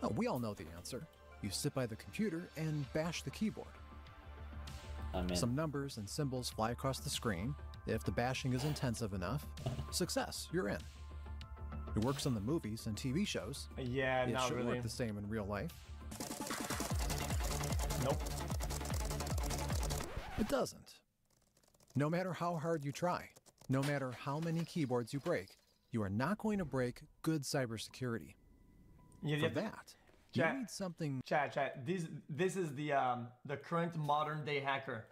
Oh, we all know the answer. You sit by the computer and bash the keyboard. Some numbers and symbols fly across the screen. If the bashing is intensive enough, success, you're in. It works on the movies and TV shows. Yeah, it not should really. work the same in real life. Nope. It doesn't. No matter how hard you try, no matter how many keyboards you break, you are not going to break good cybersecurity. For that, you need something. Chat. This is the current modern day hacker.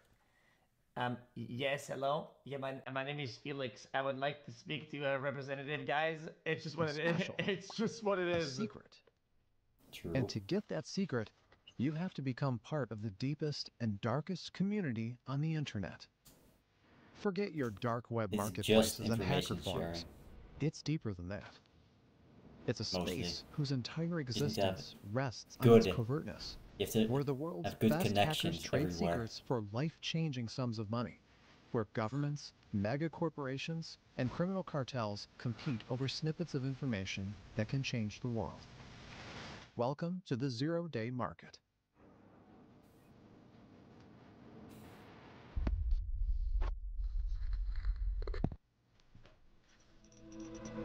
Yes, hello. Yeah, my name is Felix. I would like to speak to a representative, guys. It's just what it is. It's just what it is. Secret. True. And to get that secret, you have to become part of the deepest and darkest community on the internet. Forget your dark web marketplaces and hacker forums. It's deeper than that. It's a space whose entire existence rests on its covertness, where the world's best hackers trade secrets for life-changing sums of money, where governments, mega corporations, and criminal cartels compete over snippets of information that can change the world. Welcome to the zero-day market.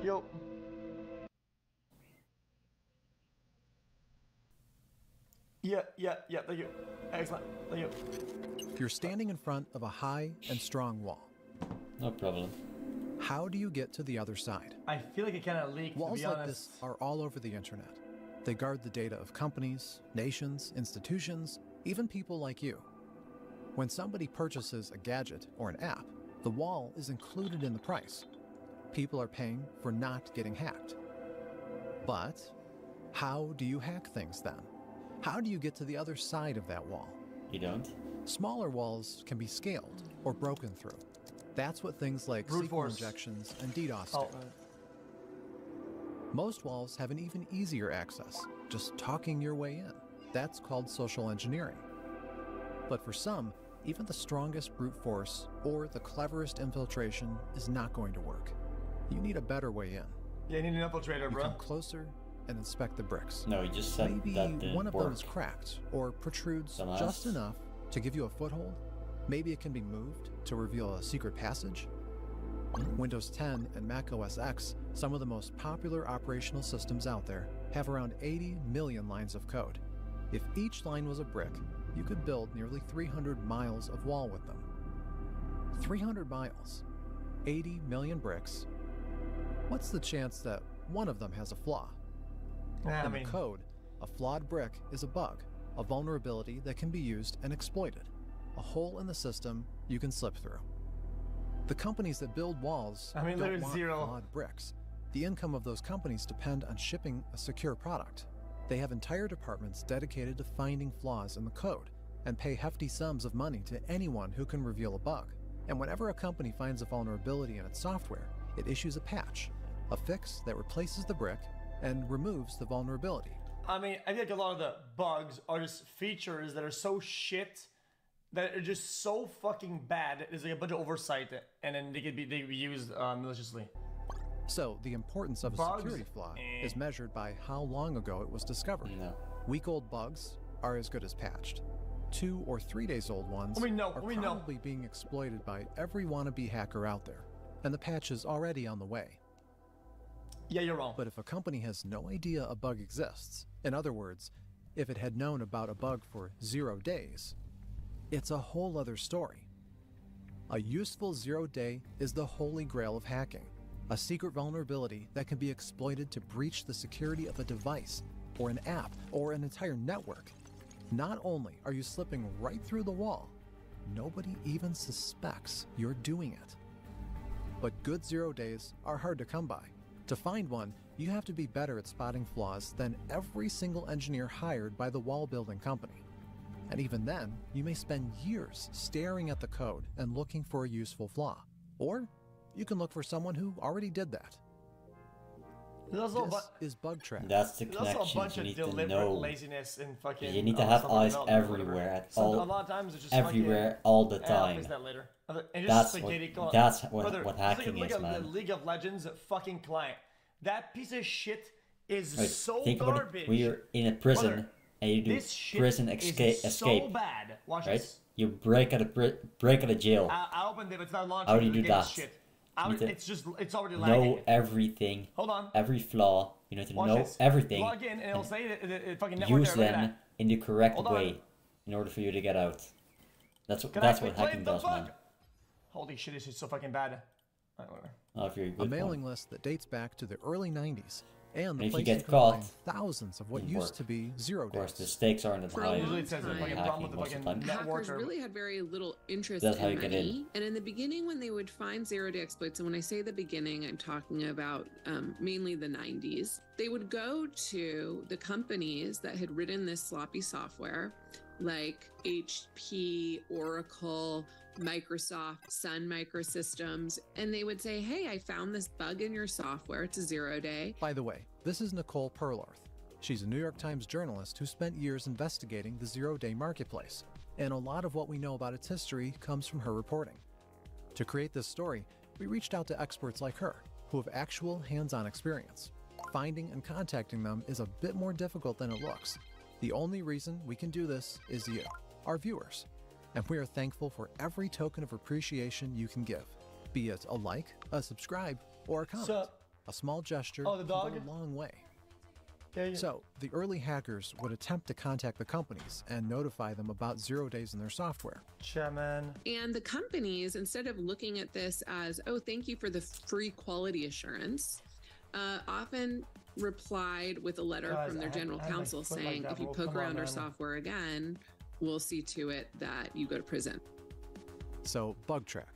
Yo. Yeah, thank you. Excellent, thank you. You're standing in front of a high and strong wall. No problem. How do you get to the other side? I feel like it kind of leaked, Walls to be like honest. this are all over the internet. They guard the data of companies, nations, institutions, even people like you. When somebody purchases a gadget or an app, the wall is included in the price. People are paying for not getting hacked. But how do you hack things then? How do you get to the other side of that wall? You don't? Smaller walls can be scaled or broken through. That's what things like SQL injections and DDoS do. Most walls have an even easier access, just talking your way in. That's called social engineering. But for some, even the strongest brute force or the cleverest infiltration is not going to work. You need a better way in. Yeah, you need an infiltrator, bro. You come closer and inspect the bricks. No, you just said maybe that didn't one of work. them is cracked or protrudes just enough to give you a foothold. Maybe it can be moved to reveal a secret passage. Windows 10 and Mac OS X, some of the most popular operational systems out there, have around 80 million lines of code. If each line was a brick, you could build nearly 300 miles of wall with them. 300 miles, 80 million bricks. What's the chance that one of them has a flaw? In the code, a flawed brick is a bug, a vulnerability that can be used and exploited, a hole in the system you can slip through. The companies that build walls don't want flawed bricks. The income of those companies depend on shipping a secure product. They have entire departments dedicated to finding flaws in the code and pay hefty sums of money to anyone who can reveal a bug. And whenever a company finds a vulnerability in its software, it issues a patch, a fix that replaces the brick and removes the vulnerability. I mean, I feel like a lot of the bugs are just features that are so shit that are just so fucking bad. There's like a bunch of oversight, and then they could be used maliciously. So the importance of a security flaw is measured by how long ago it was discovered. Week-old bugs are as good as patched. 2 or 3 days old ones are probably being exploited by every wannabe hacker out there, and the patch is already on the way. Yeah, you're wrong. But if a company has no idea a bug exists, in other words, if it had known about a bug for 0 days, it's a whole other story. A useful 0 day is the holy grail of hacking, a secret vulnerability that can be exploited to breach the security of a device, or an app, or an entire network. Not only are you slipping right through the wall, nobody even suspects you're doing it. But good 0 days are hard to come by. To find one, you have to be better at spotting flaws than every single engineer hired by the wall building company. And even then, you may spend years staring at the code and looking for a useful flaw. Or you can look for someone who already did that. This is bug trap. That's the There's also a connection bunch you of need to deliberate know. laziness and fucking. You need to have eyes everywhere at all, a lot of times it's just everywhere, all the time. I'll fix that later. That's what hacking look is, at man. the League of Legends fucking client. That piece of shit is Right. so Think about it. garbage. When you're in a prison Brother, and you do this shit prison is escape, so bad. Watch right? this. You break out of jail. I opened it, but it's not launching. How do you do that? Shit. You need to It's already lagging. know everything. Hold on. Every flaw. You need to Watch know this. everything. Log in and it'll say it fucking network Use error. Look at them that. in the correct Hold on. way in order for you to get out. That's what Can that's I what click hacking the does, fuck? man. Holy shit, this is so fucking bad. Alright, whatever. Oh, if you're a A good mailing one. list that dates back to the early 90s, and the If you place get can caught, find thousands of what it'll used work. to be 0 Of course, the days. stakes aren't as For a high. long Usually it says the time, fucking hacking problem with the most of fucking the time. network hackers or... really had very little interest That's how in you get in. money. And in the beginning, when they would find zero-day exploits, and when I say the beginning, I'm talking about mainly the 90s, they would go to the companies that had written this sloppy software, like HP, Oracle, Microsoft, Sun Microsystems, and they would say, hey, I found this bug in your software. It's a 0 day. By the way, this is Nicole Perlarth. She's a New York Times journalist who spent years investigating the 0-day marketplace, and a lot of what we know about its history comes from her reporting. To create this story, we reached out to experts like her, who have actual hands-on experience. Finding and contacting them is a bit more difficult than it looks. The only reason we can do this is you, our viewers. And we are thankful for every token of appreciation you can give, be it a like, a subscribe, or a comment. Sup? A small gesture Oh, the can dog? go a long way. Yeah, yeah. So, the early hackers would attempt to contact the companies and notify them about 0 days in their software. Yeah, man. And the companies, instead of looking at this as, oh, thank you for the free quality assurance, often replied with a letter Guys, from their I had- general I had my counsel foot like saying, that, if you bro. poke Come on, around our man. software again, we'll see to it that you go to prison. So, bug track.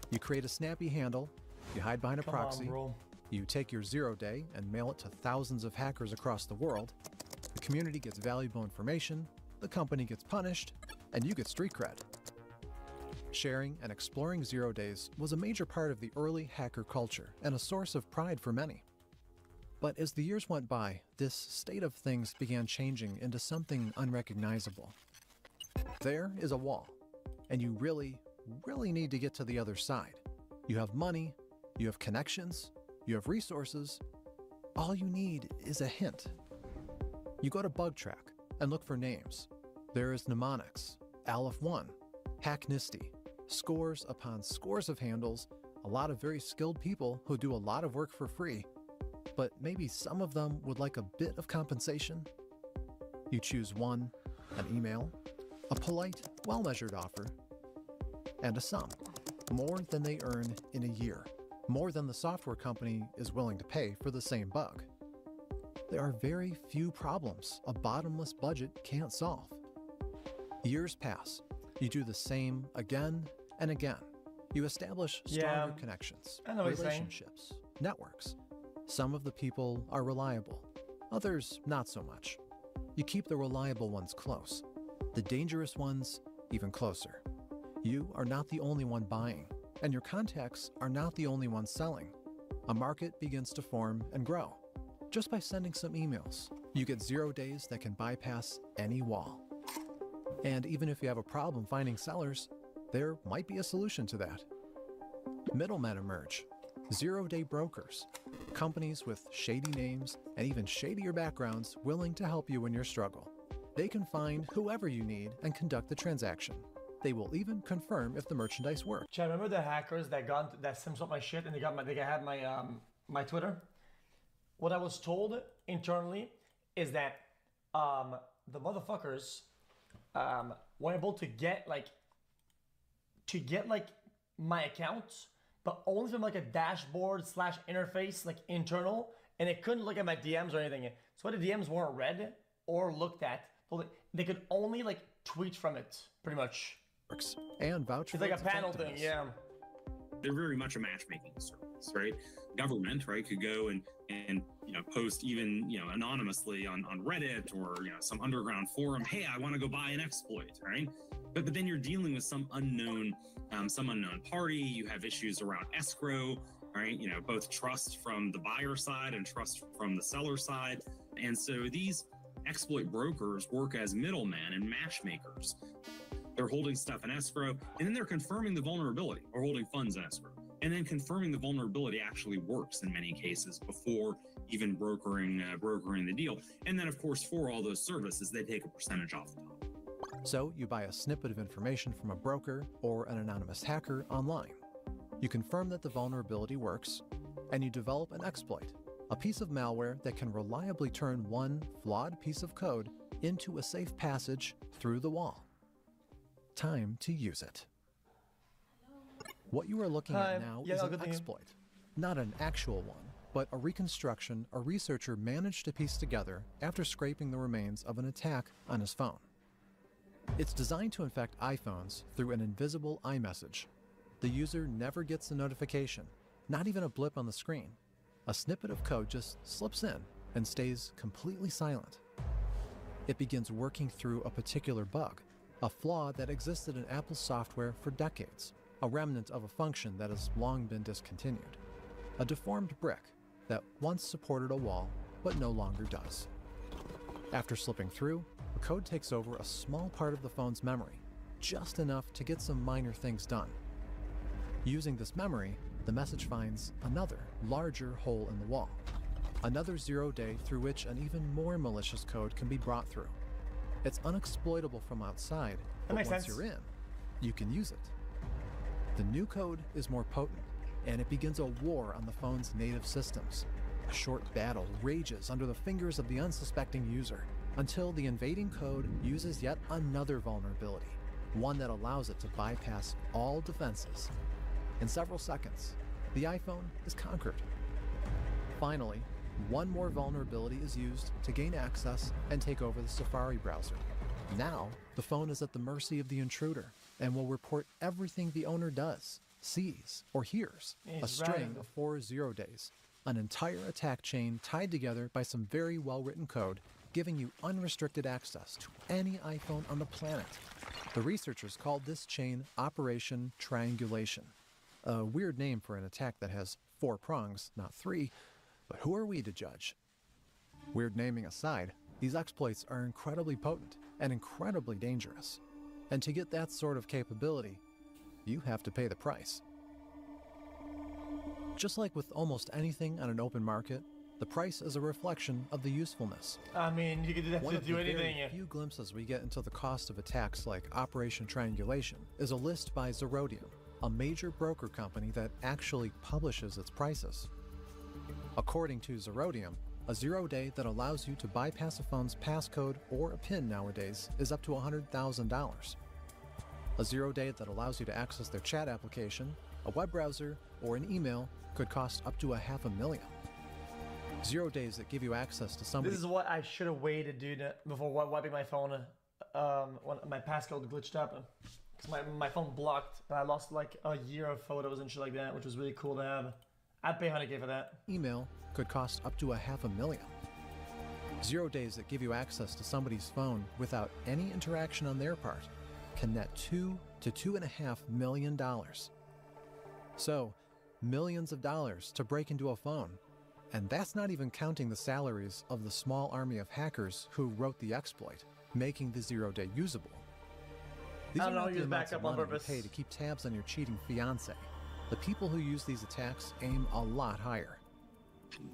You create a snappy handle, you hide behind a Come proxy, on, bro. you take your 0 day and mail it to thousands of hackers across the world, the community gets valuable information, the company gets punished, and you get street cred. Sharing and exploring 0 days was a major part of the early hacker culture and a source of pride for many. But as the years went by, this state of things began changing into something unrecognizable. There is a wall, and you really need to get to the other side. You have money, you have connections, you have resources. All you need is a hint. You go to BugTrack and look for names. There is Mnemonics, Aleph1, Hacknisty, scores upon scores of handles, a lot of very skilled people who do a lot of work for free, but maybe some of them would like a bit of compensation. You choose one, an email, a polite, well-measured offer, and a sum, more than they earn in a year, more than the software company is willing to pay for the same bug. There are very few problems a bottomless budget can't solve. Years pass. You do the same again and again. You establish stronger connections, I know what you're saying. relationships, networks. Some of the people are reliable, others not so much. You keep the reliable ones close, the dangerous ones even closer. You are not the only one buying, and your contacts are not the only ones selling. A market begins to form and grow. Just by sending some emails, you get 0 days that can bypass any wall. And even if you have a problem finding sellers, there might be a solution to that. Middlemen emerge, 0-day brokers, companies with shady names and even shadier backgrounds willing to help you in your struggle. They can find whoever you need and conduct the transaction. They will even confirm if the merchandise works. Chad, remember the hackers that sims up my shit and they had my my Twitter? What I was told internally is that the motherfuckers were able to get like my accounts, but only from like a dashboard / interface, like internal, and it couldn't look at my DMs or anything. So the DMs weren't read or looked at. They could only like tweet from it, pretty much. And vouch for It's like a its panel thing, effectiveness. yeah. They're very much a matchmaking service, right? Government, right, could go and post even anonymously on Reddit or some underground forum. Hey, I want to go buy an exploit, right? But then you're dealing with some unknown party. You have issues around escrow, right? Both trust from the buyer side and trust from the seller side, and so these exploit brokers work as middlemen and matchmakers. They're holding stuff in escrow, and then they're confirming the vulnerability or holding funds in escrow, and then confirming the vulnerability actually works in many cases before even brokering the deal. And then, of course, for all those services, they take a percentage off the top. So you buy a snippet of information from a broker or an anonymous hacker online. You confirm that the vulnerability works, and you develop an exploit, a piece of malware that can reliably turn one flawed piece of code into a safe passage through the wall. Time to use it. What you are looking at now is an exploit, not an actual one, but a reconstruction a researcher managed to piece together after scraping the remains of an attack on his phone. It's designed to infect iPhones through an invisible iMessage. The user never gets a notification, not even a blip on the screen. A snippet of code just slips in and stays completely silent. It begins working through a particular bug, a flaw that existed in Apple's software for decades, a remnant of a function that has long been discontinued, a deformed brick that once supported a wall but no longer does. After slipping through, the code takes over a small part of the phone's memory, just enough to get some minor things done. Using this memory, the message finds another, larger hole in the wall, another 0 day through which an even more malicious code can be brought through. It's unexploitable from outside, but once you're in, you can use it. The new code is more potent, and it begins a war on the phone's native systems. A short battle rages under the fingers of the unsuspecting user until the invading code uses yet another vulnerability, one that allows it to bypass all defenses. In several seconds, the iPhone is conquered. Finally, one more vulnerability is used to gain access and take over the Safari browser. Now, the phone is at the mercy of the intruder and will report everything the owner does, sees, or hears. A string of 4 0 days, an entire attack chain tied together by some very well-written code, giving you unrestricted access to any iPhone on the planet. The researchers called this chain Operation Triangulation. A weird name for an attack that has 4 prongs, not 3, but who are we to judge? Weird naming aside, these exploits are incredibly potent and incredibly dangerous. And to get that sort of capability, you have to pay the price. Just like with almost anything on an open market, the price is a reflection of the usefulness. I mean, you could One of do the anything. very few glimpses we get into the cost of attacks like Operation Triangulation is a list by Zerodium, a major broker company that actually publishes its prices. According to Zerodium, a 0 day that allows you to bypass a phone's passcode or a PIN nowadays is up to $100,000. A 0 day that allows you to access their chat application, a web browser, or an email could cost up to $500,000. 0 days that give you access to somebody. This is what I should have waited, dude, before wiping my phone when my passcode glitched up. Because my phone blocked, and I lost like a year of photos and shit like that, which was really cool to have. I'd pay $100K for that. Email could cost up to $500,000. 0 days that give you access to somebody's phone without any interaction on their part can net $2 to $2.5 million. So, millions of dollars to break into a phone. And that's not even counting the salaries of the small army of hackers who wrote the exploit, making the 0 day usable. These I are don't know, not the use amounts of backup on money you purpose. pay to keep tabs on your cheating fiance. The people who use these attacks aim a lot higher.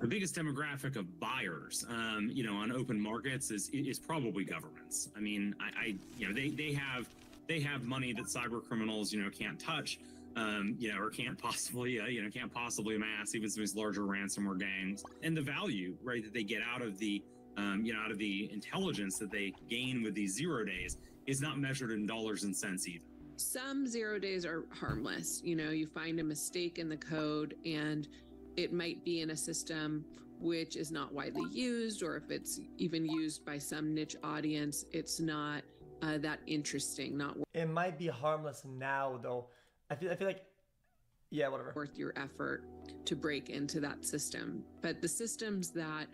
The biggest demographic of buyers, on open markets is probably governments. I mean, they have money that cyber criminals, can't touch, or can't possibly amass, even some of these larger ransomware gangs. And the value, right, that they get out of the intelligence that they gain with these 0 days is not measured in dollars and cents either. Some 0 days are harmless. You find a mistake in the code and it might be in a system which is not widely used, or if it's even used by some niche audience, it's not that interesting, not It might be harmless now, though. I feel like, yeah, whatever. worth your effort to break into that system. But the systems that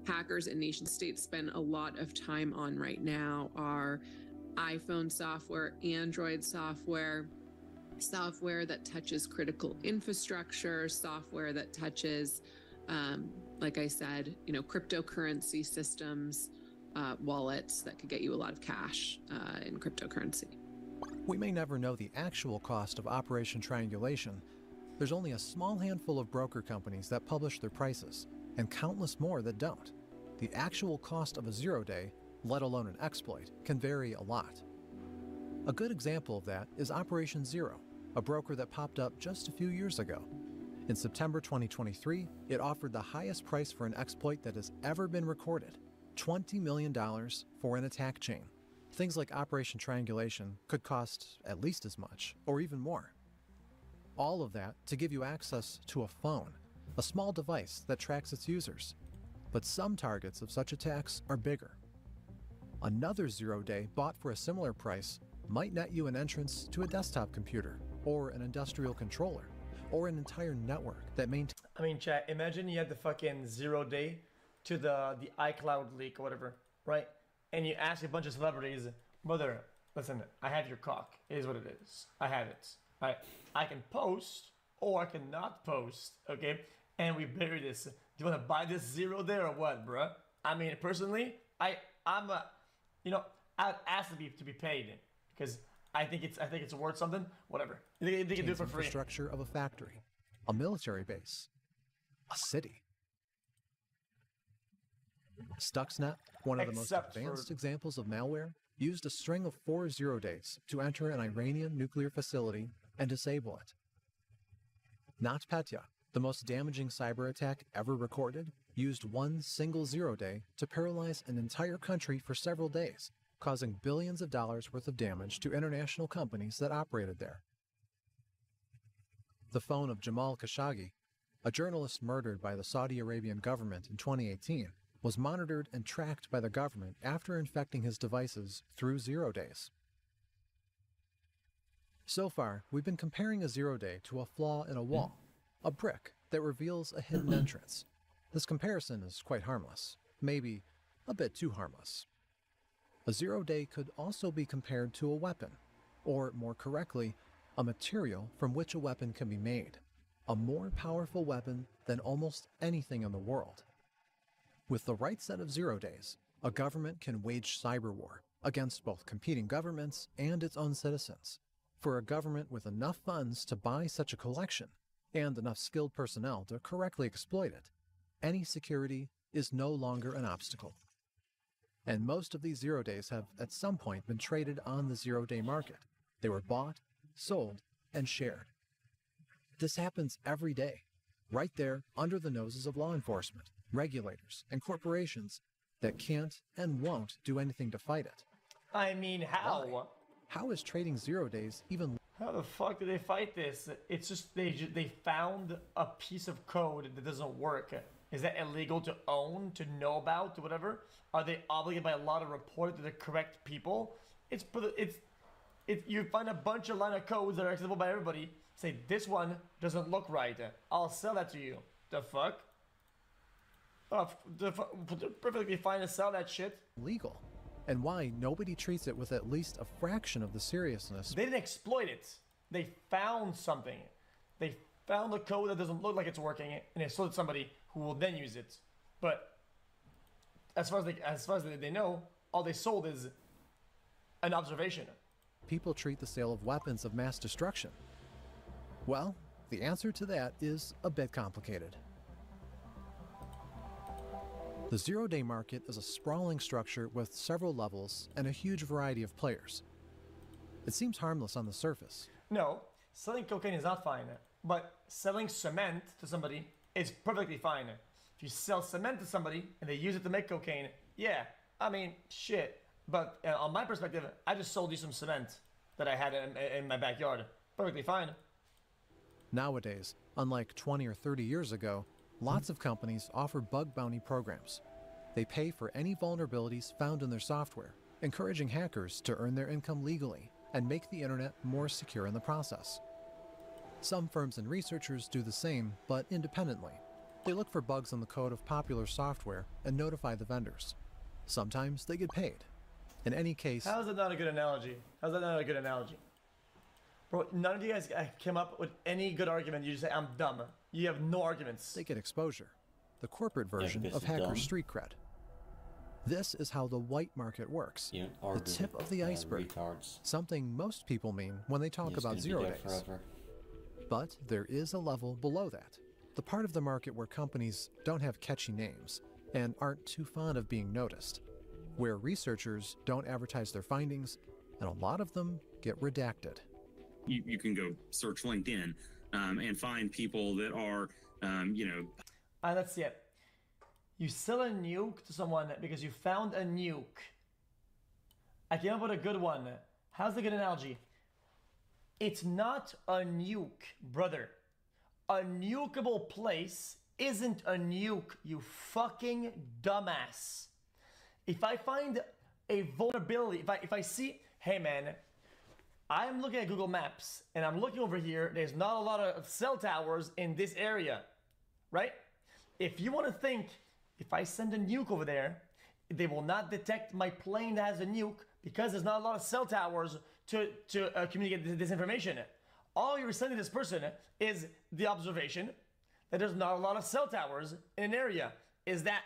hackers and nation states spend a lot of time on right now are iPhone software, Android software, software that touches critical infrastructure, software that touches, like I said, cryptocurrency systems, wallets that could get you a lot of cash in cryptocurrency. We may never know the actual cost of Operation Triangulation. There's only a small handful of broker companies that publish their prices, and countless more that don't. The actual cost of a 0-day, let alone an exploit, can vary a lot. A good example of that is Operation Zero, a broker that popped up just a few years ago. In September 2023, it offered the highest price for an exploit that has ever been recorded, $20 million for an attack chain. Things like Operation Triangulation could cost at least as much, or even more. All of that to give you access to a phone, a small device that tracks its users. But some targets of such attacks are bigger. Another 0-day bought for a similar price might net you an entrance to a desktop computer, or an industrial controller, or an entire network that maintains... I mean, chat, imagine you had the fucking 0-day to the iCloud leak or whatever, right? And you ask a bunch of celebrities, brother, listen, I have your cock. It is what it is. I have it. I can post or I cannot post, okay? And we bury this. Do you want to buy this 0-day or what, bruh? I mean, personally, I'd ask to be paid because I think it's worth something. Whatever. They can do it for free. Infrastructure of a factory, a military base, a city. Stuxnet, one of the most advanced examples of malware, used a string of 4 0-days to enter an Iranian nuclear facility and disable it. NotPetya, the most damaging cyber attack ever recorded, used one single 0-day to paralyze an entire country for several days, causing billions of dollars worth of damage to international companies that operated there. The phone of Jamal Khashoggi, a journalist murdered by the Saudi Arabian government in 2018, was monitored and tracked by the government after infecting his devices through 0-days. So far, we've been comparing a 0-day to a flaw in a wall, a brick that reveals a hidden entrance. This comparison is quite harmless, maybe a bit too harmless. A 0-day could also be compared to a weapon, or more correctly, a material from which a weapon can be made, a more powerful weapon than almost anything in the world. With the right set of 0-days, a government can wage cyber war against both competing governments and its own citizens. For a government with enough funds to buy such a collection, and enough skilled personnel to correctly exploit it, any security is no longer an obstacle. And most of these 0-days have at some point been traded on the 0-day market. They were bought, sold, and shared. This happens every day, right there under the noses of law enforcement, regulators, and corporations that can't and won't do anything to fight it. I mean, how? Why? How is trading 0-days even... How the fuck do they fight this? It's just they found a piece of code that doesn't work. Is that illegal to own, to know about, to whatever? Are they obligated by law to report it to the correct people? You find a bunch of line of codes that are accessible by everybody. Say, this one doesn't look right. I'll sell that to you. The fuck? Perfectly fine to sell that shit. Legal. And why nobody treats it with at least a fraction of the seriousness. They didn't exploit it. They found something. They found a code that doesn't look like it's working, and they sold it to somebody who will then use it. But as far as they know, all they sold is an observation. People treat the sale of weapons of mass destruction. Well, the answer to that is a bit complicated. The 0-day market is a sprawling structure with several levels and a huge variety of players. It seems harmless on the surface. No, selling cocaine is not fine, but selling cement to somebody is perfectly fine. If you sell cement to somebody and they use it to make cocaine, yeah, I mean, shit. But on my perspective, I just sold you some cement that I had in my backyard. Perfectly fine. Nowadays, unlike 20 or 30 years ago, lots of companies offer bug bounty programs. They pay for any vulnerabilities found in their software, encouraging hackers to earn their income legally and make the internet more secure in the process. Some firms and researchers do the same, but independently. They look for bugs in the code of popular software and notify the vendors. Sometimes they get paid. In any case... How is that not a good analogy? How's that not a good analogy? Bro, none of you guys came up with any good argument. You just say, I'm dumb. You have no arguments. They get exposure. The corporate version of hacker street cred. This is how the white market works. The tip of the iceberg. Something most people mean when they talk about 0-days. But there is a level below that. the part of the market where companies don't have catchy names and aren't too fond of being noticed, where researchers don't advertise their findings, and a lot of them get redacted. You can go search LinkedIn and find people that are, Let's see it. You sell a nuke to someone because you found a nuke. I came up with a good one. How's the good analogy? It's not a nuke, brother. A nukeable place isn't a nuke, you fucking dumbass. If I find a vulnerability, if I see, hey man, I'm looking at Google Maps and I'm looking over here, there's not a lot of cell towers in this area, right? If you want to think, if I send a nuke over there, they will not detect my plane that has a nuke because there's not a lot of cell towers to communicate this information. All you're sending this person is the observation that there's not a lot of cell towers in an area. Is that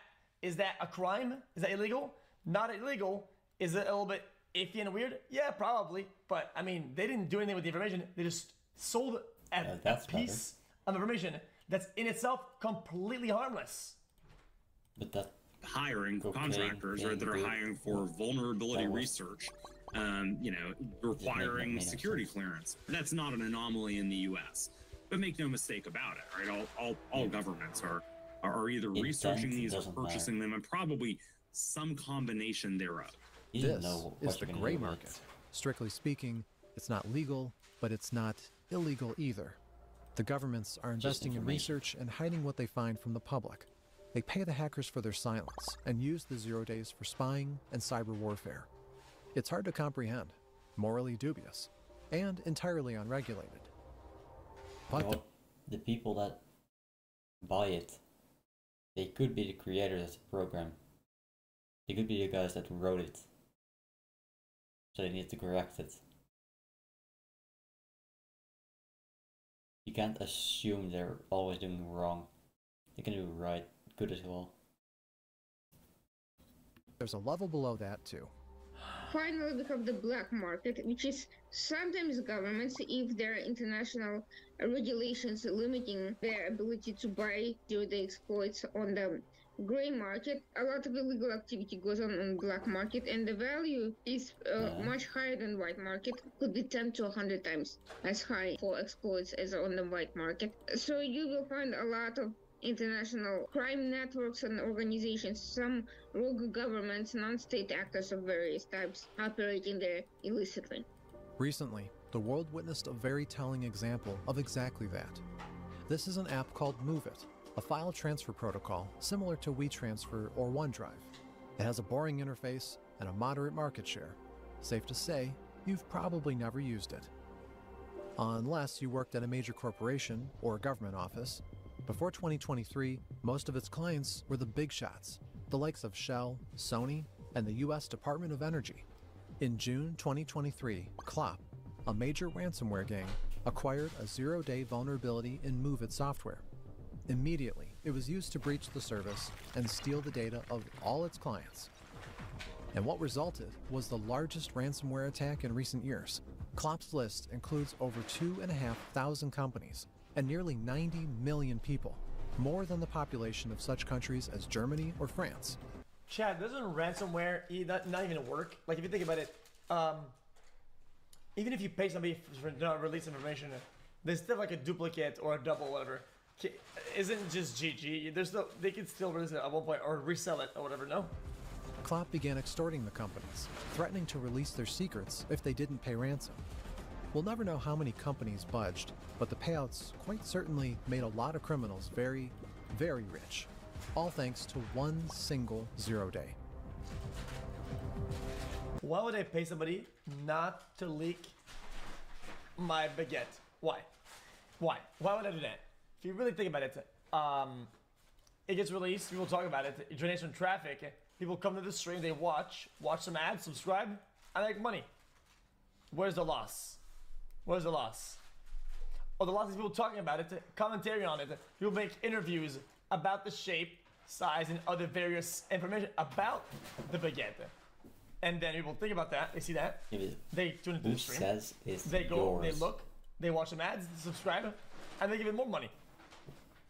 a crime? Is that illegal? Not illegal. Is it a little bit iffy and weird? Yeah, probably. But I mean, they didn't do anything with the information. They just sold a piece of information that's in itself completely harmless. But that hiring contractors, right, that are hiring for vulnerability research, requiring security clearance. That's not an anomaly in the U.S. But make no mistake about it, right? All governments are either researching these or purchasing them, and probably some combination thereof. This is the gray market. Strictly speaking, it's not legal, but it's not illegal either. The governments are investing in research and hiding what they find from the public. They pay the hackers for their silence and use the 0 days for spying and cyber warfare. It's hard to comprehend, morally dubious, and entirely unregulated. But the people that buy it, they could be the creators of the program. They could be the guys that wrote it. So they need to correct it. You can't assume they're always doing wrong. They can do right, good as well. There's a level below that too. Finally, we have the black market, which is sometimes governments, if there are international regulations limiting their ability to buy the exploits on the gray market, a lot of illegal activity goes on black market, and the value is much higher than white market. Could be 10 to 100 times as high for exploits as on the white market. So you will find a lot of international crime networks and organizations, some rogue governments, non-state actors of various types operating there illicitly. Recently, the world witnessed a very telling example of exactly that. This is an app called MoveIt, a file transfer protocol similar to WeTransfer or OneDrive. It has a boring interface and a moderate market share. Safe to say, you've probably never used it. Unless you worked at a major corporation or a government office. Before 2023, most of its clients were the big shots, the likes of Shell, Sony, and the US Department of Energy. In June 2023, Clop, a major ransomware gang, acquired a 0-day vulnerability in MoveIt software. Immediately, it was used to breach the service and steal the data of all its clients. And what resulted was the largest ransomware attack in recent years. Clop's list includes over 2,500 companies and nearly 90 million people, more than the population of such countries as Germany or France. Chad, doesn't ransomware not even work? Like, if you think about it, even if you pay somebody for not release information, there's still like a duplicate or a double, whatever. Isn't just GG? They can still release it at one point or resell it or whatever. No. Clop began extorting the companies, threatening to release their secrets if they didn't pay ransom. We'll never know how many companies budged, but the payouts quite certainly made a lot of criminals very, very rich. All thanks to one single 0-day. Why would I pay somebody not to leak my baguette? Why? Why would I do that? If you really think about it, it gets released, people talk about it, it generates some traffic, people come to the stream, they watch some ads, subscribe, I make money. Where's the loss? Where's the loss? Oh, the loss is people talking about it, commentary on it, people make interviews about the shape, size, and other various information about the baguette. And then people think about that, they see that, they tune into the stream, they go, they look, they watch some ads, subscribe, and they give it more money.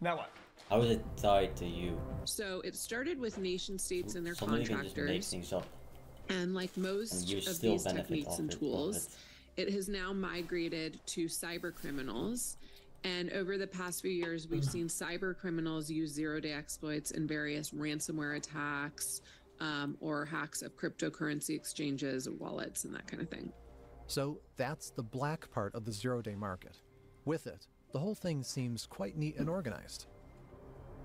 Now what? How is it tied to you? So it started with nation states and their Somebody can just make contractors. things up. And like most And you of still these benefit techniques off and it, tools, off it has now migrated to cyber criminals. And over the past few years, we've seen cyber criminals use zero-day exploits in various ransomware attacks or hacks of cryptocurrency exchanges, wallets, and that kind of thing. So that's the black part of the zero-day market. With it, the whole thing seems quite neat and organized.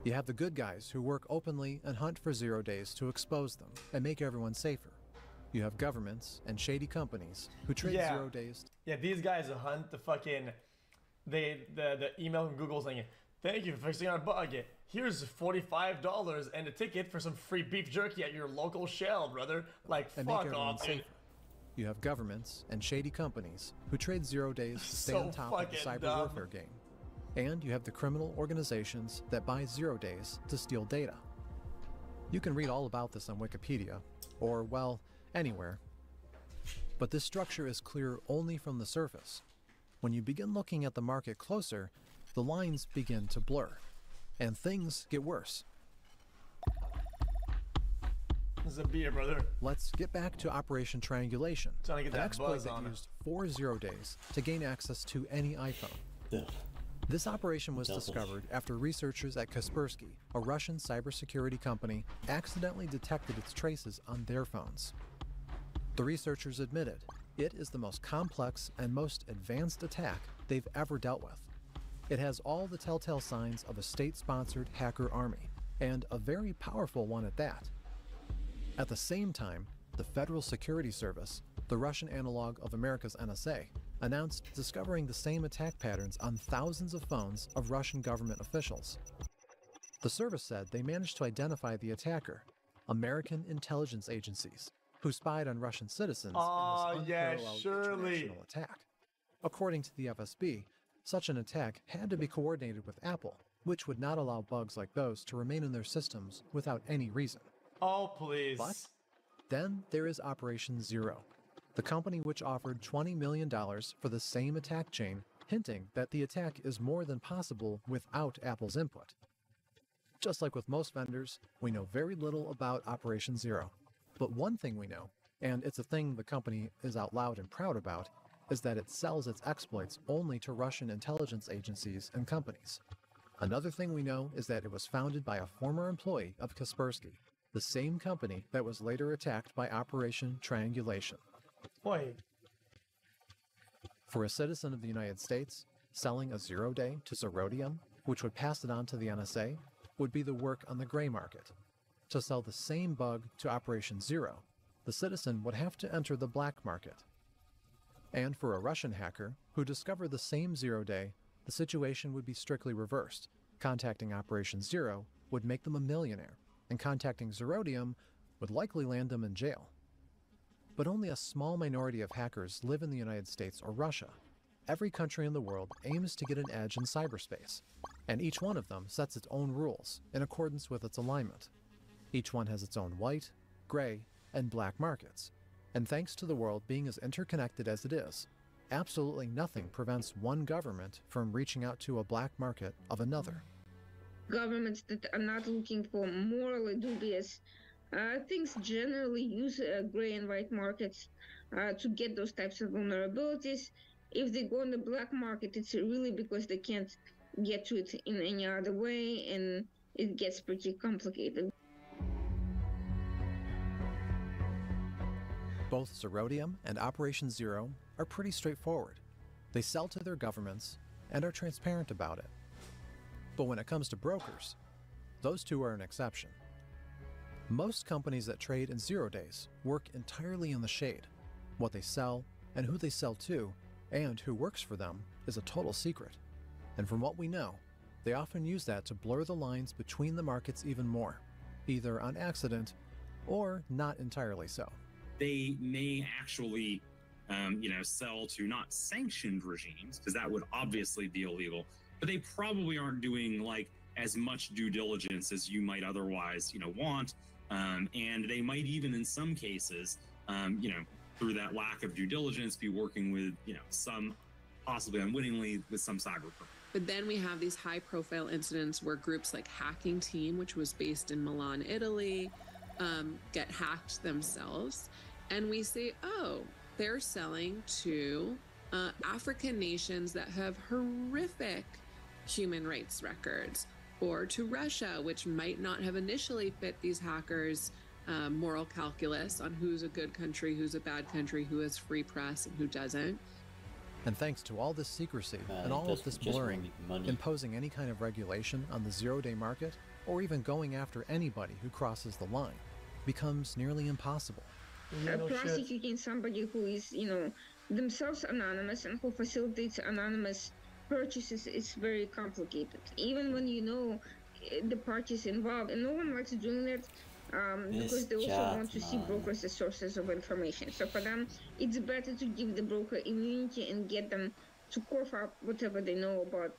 You have the good guys who work openly and hunt for 0 days to expose them and make everyone safer. You have governments and shady companies who trade 0 days. Yeah, these guys hunt the fucking the email from Google saying, "Thank you for fixing our bug. Here's $45 and a ticket for some free beef jerky at your local Shell, brother." Like, and make fuck everyone off, dude. safer. You have governments and shady companies who trade 0 days to stay So on top of the fucking cyber dumb. warfare game. And you have the criminal organizations that buy 0 days to steal data. You can read all about this on Wikipedia, or, well, anywhere. But this structure is clear only from the surface. When you begin looking at the market closer, the lines begin to blur, and things get worse. This is a beer, brother. Let's get back to Operation Triangulation, Trying to get an that exploit buzz that on it. used 4 0 days to gain access to any iPhone. Ugh. This operation was Devilish. discovered after researchers at Kaspersky, a Russian cybersecurity company, accidentally detected its traces on their phones. The researchers admitted it is the most complex and most advanced attack they've ever dealt with. It has all the telltale signs of a state-sponsored hacker army, and a very powerful one at that. At the same time, the Federal Security Service, the Russian analog of America's NSA, announced discovering the same attack patterns on thousands of phones of Russian government officials. The service said they managed to identify the attacker, American intelligence agencies, who spied on Russian citizens Oh, in this yeah, unparalleled surely. international attack. According to the FSB, such an attack had to be coordinated with Apple, which would not allow bugs like those to remain in their systems without any reason. Oh, please. But then there is Operation Zero, the company which offered $20 million for the same attack chain, hinting that the attack is more than possible without Apple's input. Just like with most vendors, we know very little about Operation Zero. But one thing we know, and it's a thing the company is out loud and proud about, is that it sells its exploits only to Russian intelligence agencies and companies. Another thing we know is that it was founded by a former employee of Kaspersky, the same company that was later attacked by Operation Triangulation. Wait. For a citizen of the United States, selling a 0 day to Zerodium, which would pass it on to the NSA, would be the work on the gray market. To sell the same bug to Operation Zero, the citizen would have to enter the black market. And for a Russian hacker who discovered the same 0 day, the situation would be strictly reversed. Contacting Operation Zero would make them a millionaire, and contacting Zerodium would likely land them in jail. But only a small minority of hackers live in the United States or Russia. Every country in the world aims to get an edge in cyberspace, and each one of them sets its own rules in accordance with its alignment. Each one has its own white, gray, and black markets. And thanks to the world being as interconnected as it is, absolutely nothing prevents one government from reaching out to a black market of another. Governments that are not looking for morally dubious things generally use gray and white markets to get those types of vulnerabilities. If they go on the black market, it's really because they can't get to it in any other way, and it gets pretty complicated. Both Zerodium and Operation Zero are pretty straightforward. They sell to their governments and are transparent about it. But when it comes to brokers, those two are an exception. Most companies that trade in 0 days work entirely in the shade. What they sell and who they sell to and who works for them is a total secret. And from what we know, they often use that to blur the lines between the markets even more, either on accident or not entirely so. They may actually, sell to not sanctioned regimes, because that would obviously be illegal, but they probably aren't doing like as much due diligence as you might otherwise, want. And they might even, in some cases, through that lack of due diligence, be working with, some possibly unwittingly with some cyber criminals. But then we have these high profile incidents where groups like Hacking Team, which was based in Milan, Italy, get hacked themselves. And we say, oh, they're selling to African nations that have horrific human rights records, or to Russia, which might not have initially fit these hackers' moral calculus on who's a good country, who's a bad country, who has free press, and who doesn't. And thanks to all this secrecy and all of this blurring, imposing any kind of regulation on the zero-day market, or even going after anybody who crosses the line, becomes nearly impossible. Prosecuting somebody who is, themselves anonymous and who facilitates anonymous purchases is very complicated. Even when you know the parties involved, and no one likes doing that. Because they also want to see brokers as sources of information. So for them, it's better to give the broker immunity and get them to cough up whatever they know about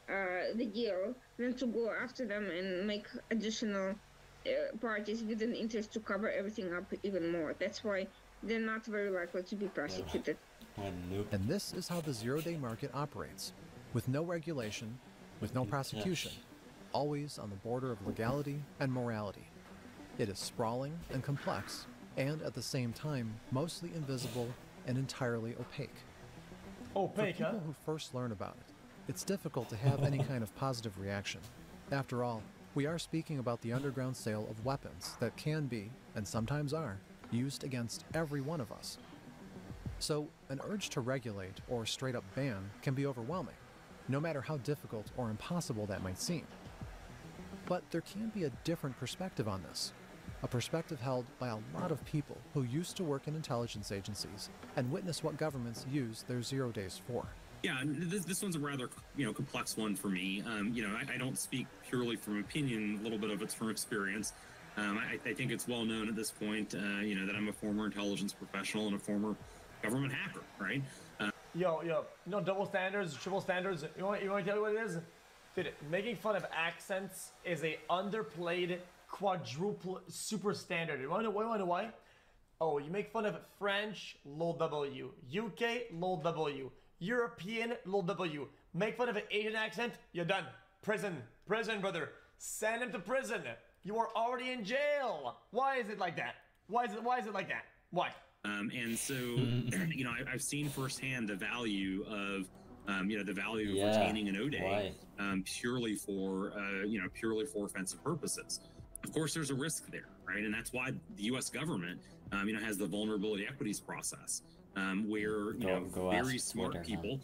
the deal than to go after them and make additional parties with an interest to cover everything up even more. That's why they're not very likely to be prosecuted. And this is how the zero-day market operates, with no regulation, with no prosecution, always on the border of legality and morality. It is sprawling and complex, and at the same time, mostly invisible and entirely opaque. Opaque, For people who first learn about it, it's difficult to have any kind of positive reaction. After all, we are speaking about the underground sale of weapons that can be, and sometimes are, used against every one of us. So, an urge to regulate or straight up ban can be overwhelming, no matter how difficult or impossible that might seem. But there can be a different perspective on this. A perspective held by a lot of people who used to work in intelligence agencies and witness what governments use their 0 days for. Yeah, this one's a rather complex one for me. I don't speak purely from opinion. A little bit of it's from experience. I think it's well known at this point, that I'm a former intelligence professional and a former government hacker, right? Double standards, triple standards. You want to tell you what it is? Dude, making fun of accents is a underplayed quadruple super standard. You want to know why? Oh, you make fun of French, low W. UK, low W. European, low W. Make fun of an Asian accent, you're done. Prison, brother. Send him to prison. You are already in jail. Why is it like that? Why is it like that? Why? And so, I've seen firsthand the value of retaining an O-Day purely for offensive purposes. Of course, there's a risk there, right? And that's why the U.S. government, has the vulnerability equities process, where very smart people,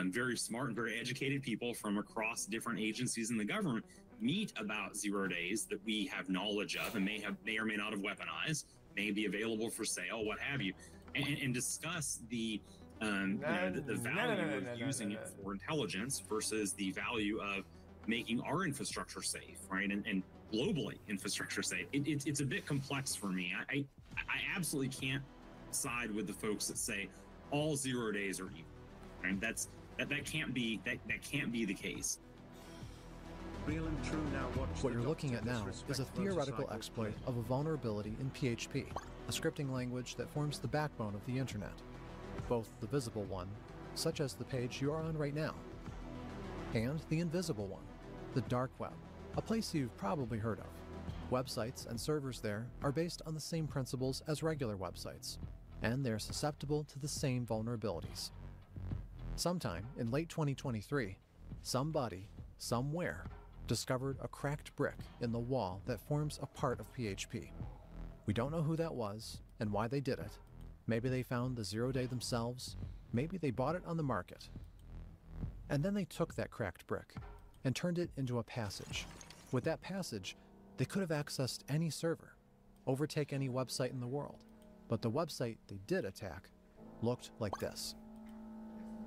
very smart and very educated people from across different agencies in the government meet about 0 days that we have knowledge of and may or may not have weaponized, may be available for sale, what have you, and discuss the value of using it for intelligence versus the value of making our infrastructure safe, right? And globally infrastructure safe. It's a bit complex for me. I absolutely can't side with the folks that say all 0 days are evil. Right? That can't be the case. What you're looking at now is a theoretical exploit of a vulnerability in PHP, a scripting language that forms the backbone of the internet, both the visible one, such as the page you are on right now, and the invisible one, the dark web, a place you've probably heard of. Websites and servers there are based on the same principles as regular websites, and they're susceptible to the same vulnerabilities. Sometime in late 2023, somebody, somewhere, discovered a cracked brick in the wall that forms a part of PHP. We don't know who that was and why they did it. Maybe they found the 0 day themselves, maybe they bought it on the market. And then they took that cracked brick and turned it into a passage. With that passage, they could have accessed any server, overtake any website in the world. But the website they did attack looked like this.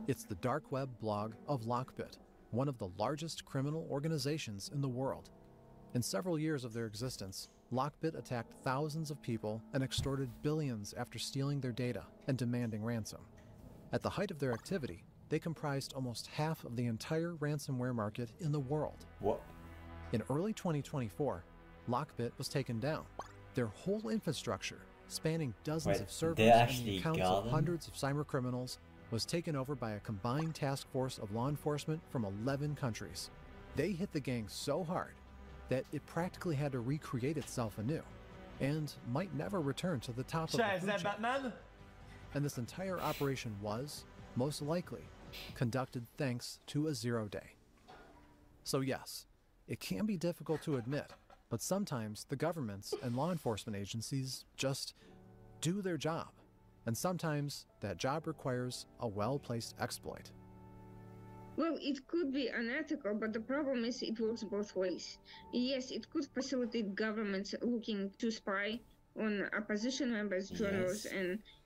It's the dark web blog of Lockbit, one of the largest criminal organizations in the world. In several years of their existence, Lockbit attacked thousands of people and extorted billions after stealing their data and demanding ransom. At the height of their activity, they comprised almost half of the entire ransomware market in the world. What? In early 2024, Lockbit was taken down. Their whole infrastructure, spanning dozens of servers and the accounts of hundreds of cybercriminals, was taken over by a combined task force of law enforcement from 11 countries. They hit the gang so hard that it practically had to recreate itself anew and might never return to the top of the Is food that chain. Batman? And this entire operation was, most likely, conducted thanks to a 0 day. So yes, it can be difficult to admit, but sometimes the governments and law enforcement agencies just do their job. And sometimes that job requires a well-placed exploit. Well, it could be unethical, but the problem is it works both ways. Yes, it could facilitate governments looking to spy on opposition members, journalists,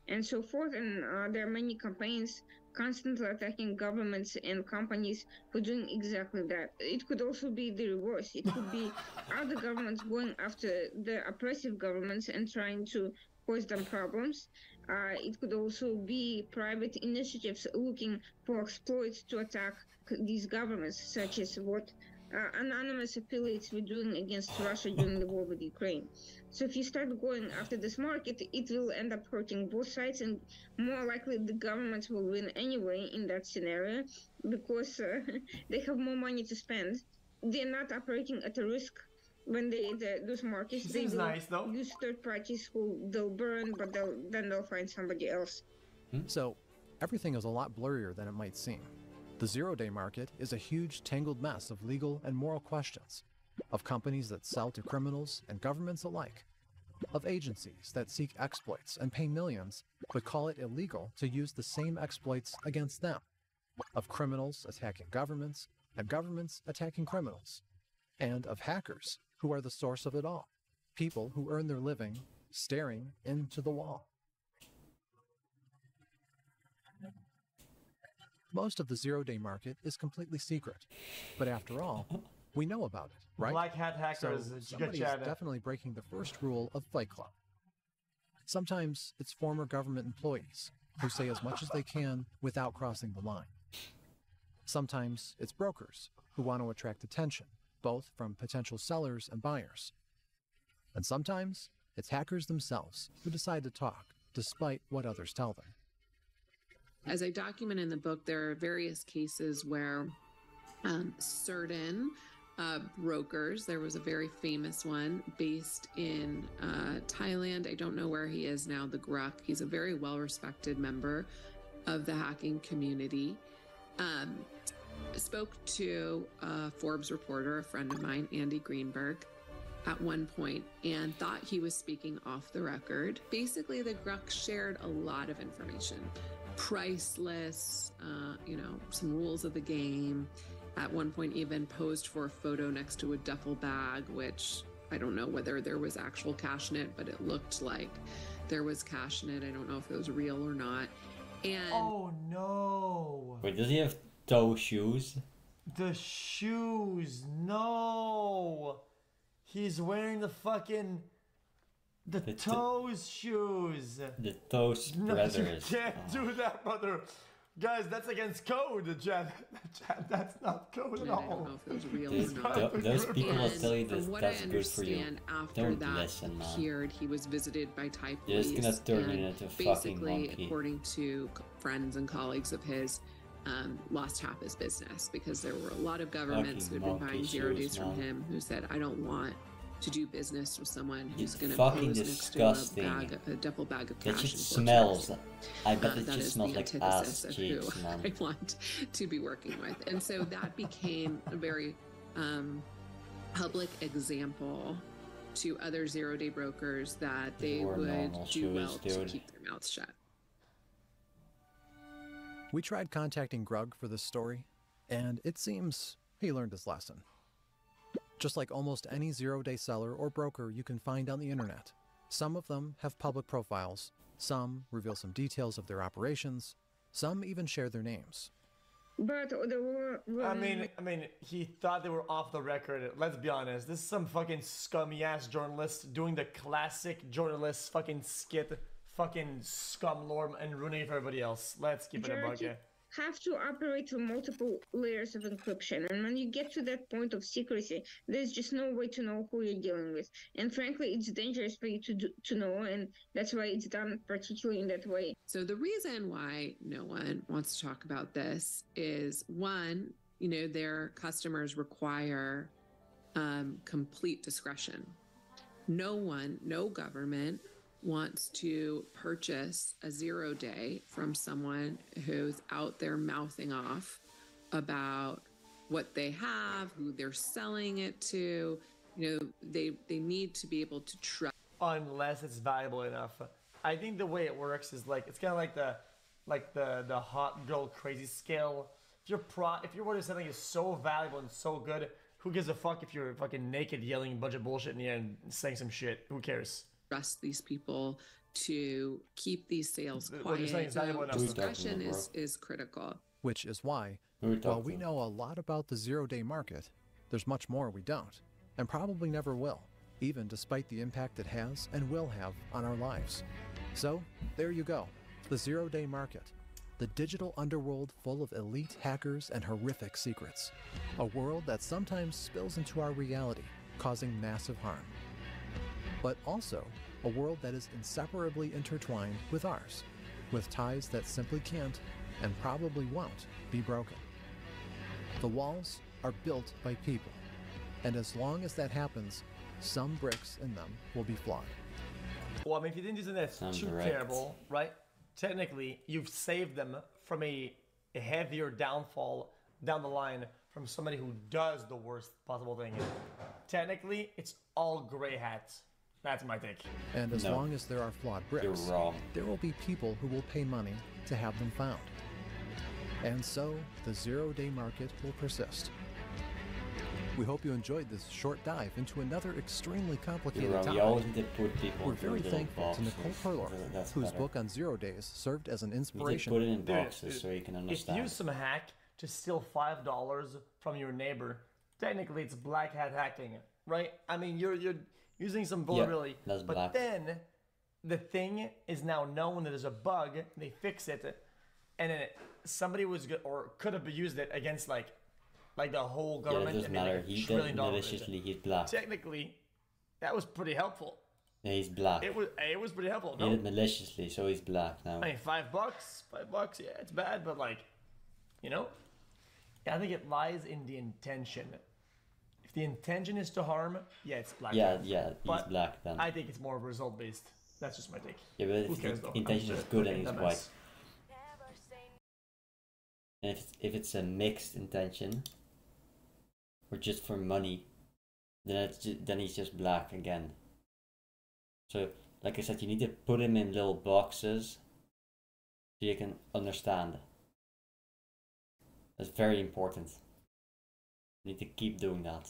and so forth. And there are many campaigns constantly attacking governments and companies for doing exactly that. It could also be the reverse. It could be other governments going after the oppressive governments and trying to cause them problems. It could also be private initiatives looking for exploits to attack these governments, such as what anonymous affiliates were doing against Russia during the war with Ukraine. So if you start going after this market, it will end up hurting both sides, and more likely the governments will win anyway in that scenario because they have more money to spend. They're not operating at a risk when those markets. They will nice, though. use third parties who they'll burn, but then they'll find somebody else. So everything is a lot blurrier than it might seem. The 0 day market is a huge tangled mess of legal and moral questions, of companies that sell to criminals and governments alike, of agencies that seek exploits and pay millions but call it illegal to use the same exploits against them, of criminals attacking governments and governments attacking criminals, and of hackers who are the source of it all, people who earn their living staring into the wall. Most of the 0 day market is completely secret, but after all, we know about it, right? Black hat hackers. So somebody is definitely breaking the first rule of Fight Club. Sometimes it's former government employees who say as much as they can without crossing the line. Sometimes it's brokers who want to attract attention, both from potential sellers and buyers. And sometimes it's hackers themselves who decide to talk, despite what others tell them. As I document in the book, there are various cases where certain brokers, there was a very famous one based in Thailand. I don't know where he is now, the Gruk. He's a very well-respected member of the hacking community. Spoke to a Forbes reporter, a friend of mine, Andy Greenberg, at one point and thought he was speaking off the record. Basically, the Gruk shared a lot of information. Price lists, some rules of the game. At one point even posed for a photo next to a duffel bag, which I don't know whether there was actual cash in it, but it looked like there was cash in it. I don't know if it was real or not. And oh no! Wait, does he have toe shoes? The shoes, no! He's wearing the fucking toes shoes. The toe spreaders. No, you can't do that, brother. Guys, that's against code, Jen. That's not code at I all. don't know if it was real or not. Those people will tell you From what that's I good for you. understand, after Don't that listen, man. appeared, he was visited by Thai You're police. just gonna turn it and into a fucking basically, monkey. according to friends and colleagues of his, lost half his business because there were a lot of governments who Fucking had been buying monkey 0 days shoes, from man. him who said, I don't want to do business with someone who's It's going to fucking pose disgusting. next to a duffel bag of cash. That shit and smells. torture. I bet it That just is smells the like antithesis ass of cheeks, who man. I want to be working with. And so that became a very public example to other 0 day brokers that they Wore would normal do shoes, well to dude. keep their mouths shut. We tried contacting Grug for this story, and it seems he learned his lesson. Just like almost any 0 day seller or broker you can find on the internet, some of them have public profiles, some reveal some details of their operations, some even share their names. But there were. I mean, he thought they were off the record. Let's be honest. This is some fucking scummy ass journalist doing the classic journalist fucking skit, fucking scum lord, and ruining it for everybody else. Let's keep it a bucket. have to operate through multiple layers of encryption. And when you get to that point of secrecy, there's just no way to know who you're dealing with. And frankly, it's dangerous for you to know, and that's why it's done particularly in that way. So the reason why no one wants to talk about this is, one, their customers require complete discretion. No government wants to purchase a 0 day from someone who's out there mouthing off about what they have, who they're selling it to. They need to be able to trust. Unless it's valuable enough. I think the way it works is like, it's kind of like the hot girl crazy scale. If your word of something is so valuable and so good, who gives a fuck if you're fucking naked yelling a bunch of bullshit in the end and saying some shit? Who cares? Trust these people to keep these sales quiet. So discretion is critical. Which is why, while we know a lot about the 0 day market, there's much more we don't, and probably never will, even despite the impact it has and will have on our lives. So, there you go, the 0 day market. The digital underworld full of elite hackers and horrific secrets. A world that sometimes spills into our reality, causing massive harm. But also, a world that is inseparably intertwined with ours, with ties that simply can't, and probably won't, be broken. The walls are built by people, and as long as that happens, some bricks in them will be flawed. Well, I mean, if you didn't do that, that's too terrible, right? Technically, you've saved them from a heavier downfall down the line from somebody who does the worst possible thing. Technically, it's all gray hats. That's my take. And as long as there are flawed bricks, there will be people who will pay money to have them found. And so, the 0 day market will persist. We hope you enjoyed this short dive into another extremely complicated topic. We're very thankful to Nicole Perlor, whose book on 0 days served as an inspiration. You put it in boxes so you can understand. If you use some hack to steal $5 from your neighbor, technically it's black hat hacking, right? I mean, you're using some vulnerability. Yeah, that's but black. Then the thing is now known that there's a bug. They fix it, and then somebody was good or could have used it against like the whole government. Yeah, it doesn't matter. He did maliciously. He's black. Technically, that was pretty helpful. Yeah, he's black. It was pretty helpful. He did maliciously, so he's black now. I mean, $5, $5. Yeah, it's bad, but like, I think it lies in the intention. If the intention is to harm, yeah, it's black. Yeah, he's black then. I think it's more result based. That's just my take. Yeah, but if the intention is good and he's white. And if it's a mixed intention, or just for money, then he's just black again. So, like I said, you need to put him in little boxes so you can understand. That's very important. You need to keep doing that.